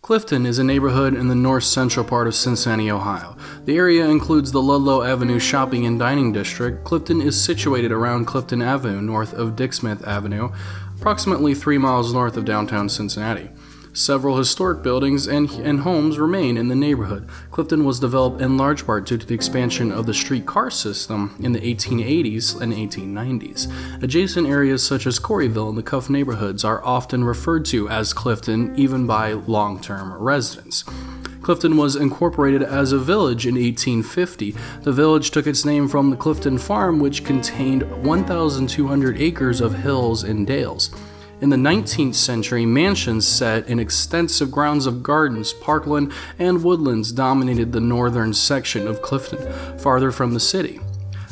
Clifton is a neighborhood in the north-central part of Cincinnati, Ohio. The area includes the Ludlow Avenue shopping and dining district. Clifton is situated around Clifton Avenue, north of Dixmyth Avenue, approximately 3 miles north of downtown Cincinnati. Several historic buildings and homes remain in the neighborhood. Clifton was developed in large part due to the expansion of the streetcar system in the 1880s and 1890s. Adjacent areas such as Corrryville and the Cuff neighborhoods are often referred to as Clifton, even by long-term residents. Clifton was incorporated as a village in 1850. The village took its name from the Clifton Farm, which contained 1,200 acres of hills and dales. In the 19th century, mansions set in extensive grounds of gardens, parkland, and woodlands dominated the northern section of Clifton, farther from the city.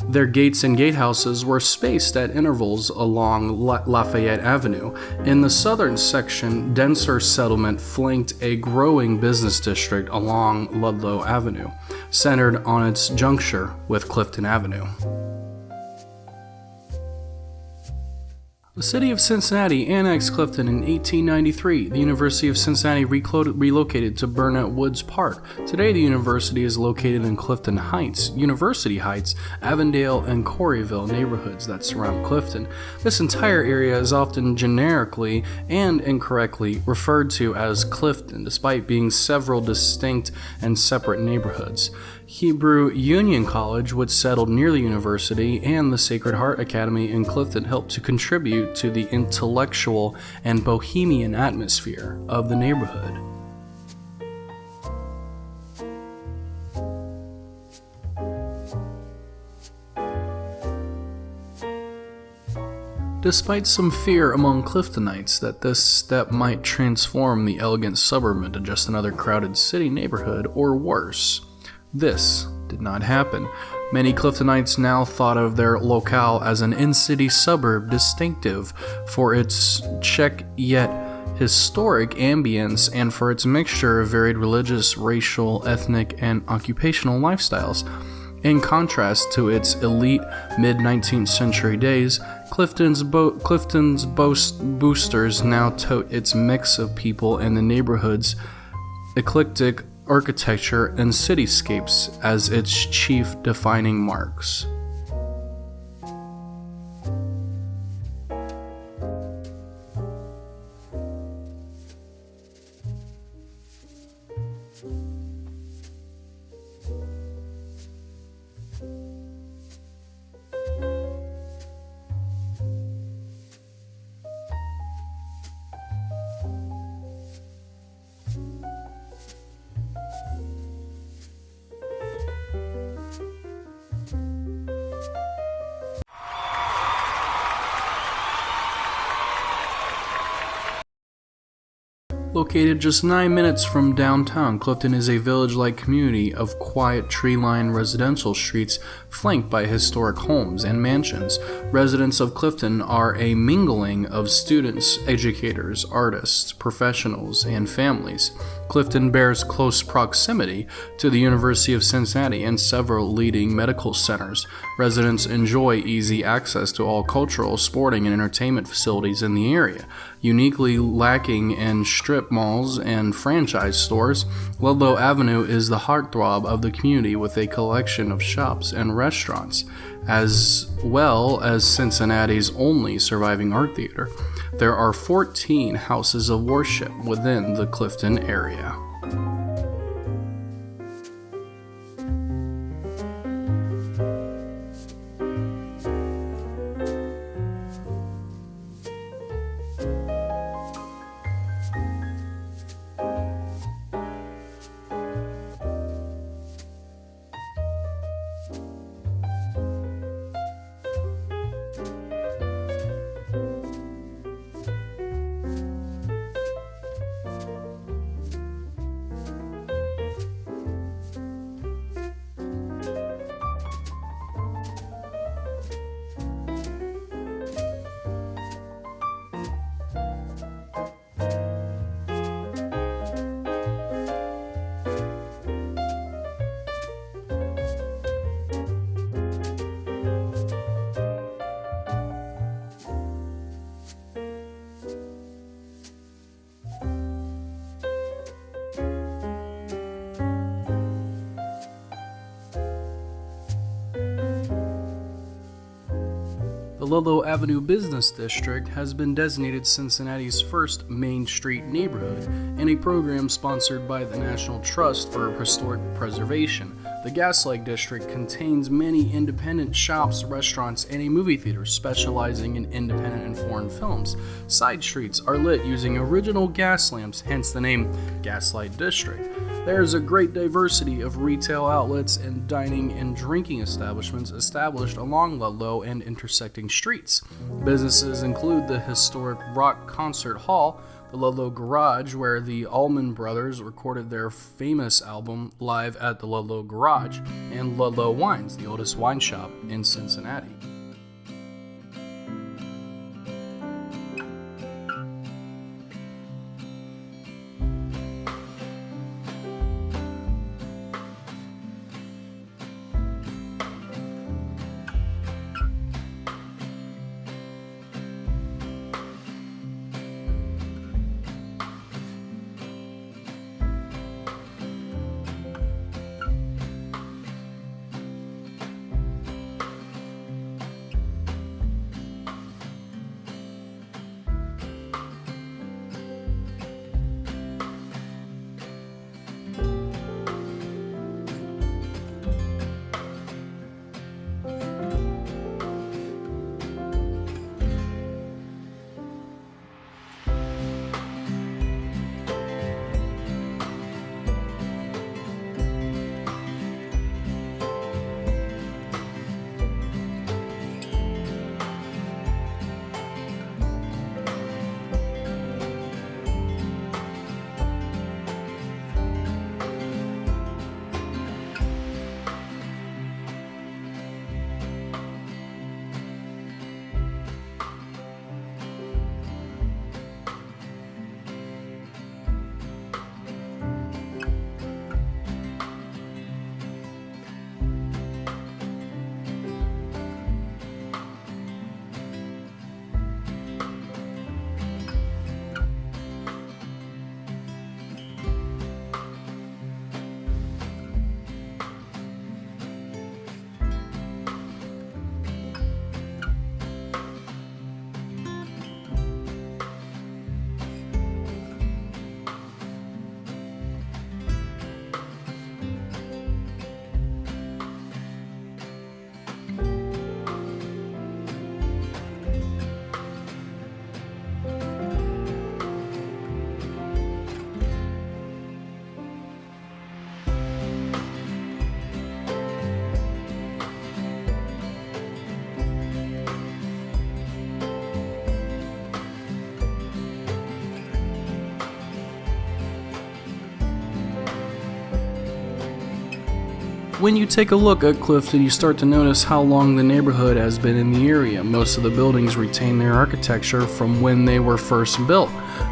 Their gates and gatehouses were spaced at intervals along Lafayette Avenue. In the southern section, denser settlement flanked a growing business district along Ludlow Avenue, centered on its juncture with Clifton Avenue. The city of Cincinnati annexed Clifton in 1893. The University of Cincinnati relocated to Burnett Woods Park. Today, the university is located in Clifton Heights, University Heights, Avondale, and Corrryville neighborhoods that surround Clifton. This entire area is often generically and incorrectly referred to as Clifton, despite being several distinct and separate neighborhoods. Hebrew Union College, which settled near the university, and the Sacred Heart Academy in Clifton helped to contribute to the intellectual and bohemian atmosphere of the neighborhood. Despite some fear among Cliftonites that this step might transform the elegant suburb into just another crowded city neighborhood, or worse, this did not happen. Many Cliftonites now thought of their locale as an in-city suburb distinctive for its check yet historic ambience and for its mixture of varied religious, racial, ethnic, and occupational lifestyles. In contrast to its elite mid-19th century days, Clifton's boosters now tote its mix of people and the neighborhood's eclectic architecture and cityscapes as its chief defining marks. Located just 9 minutes from downtown, Clifton is a village-like community of quiet, tree-lined residential streets flanked by historic homes and mansions. Residents of Clifton are a mingling of students, educators, artists, professionals, and families. Clifton bears close proximity to the University of Cincinnati and several leading medical centers. Residents enjoy easy access to all cultural, sporting, and entertainment facilities in the area. Uniquely lacking in strip malls and franchise stores, Ludlow Avenue is the heartthrob of the community with a collection of shops and restaurants, as well as Cincinnati's only surviving art theater. There are 14 houses of worship within the Clifton area. Ludlow Avenue Business District has been designated Cincinnati's first Main Street neighborhood in a program sponsored by the National Trust for Historic Preservation. The Gaslight District contains many independent shops, restaurants, and a movie theater specializing in independent and foreign films. Side streets are lit using original gas lamps, hence the name Gaslight District. There is a great diversity of retail outlets and dining and drinking establishments established along Ludlow and intersecting streets. Businesses include the historic Rock Concert Hall, the Ludlow Garage, where the Allman Brothers recorded their famous album live at the Ludlow Garage, and Ludlow Wines, the oldest wine shop in Cincinnati. When you take a look at Clifton, you start to notice how long the neighborhood has been in the area. Most of the buildings retain their architecture from when they were first built,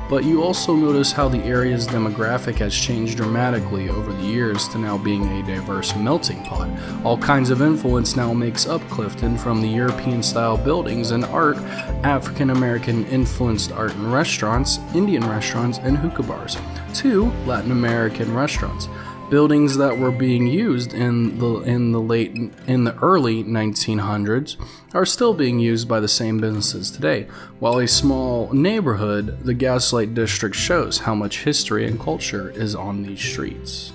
but you also notice how the area's demographic has changed dramatically over the years to now being a diverse melting pot. All kinds of influence now makes up Clifton, from the European-style buildings and art, African-American influenced art and restaurants, Indian restaurants, and hookah bars, to Latin American restaurants. Buildings that were being used in the early 1900s are still being used by the same businesses today. While a small neighborhood, the Gaslight District shows how much history and culture is on these streets.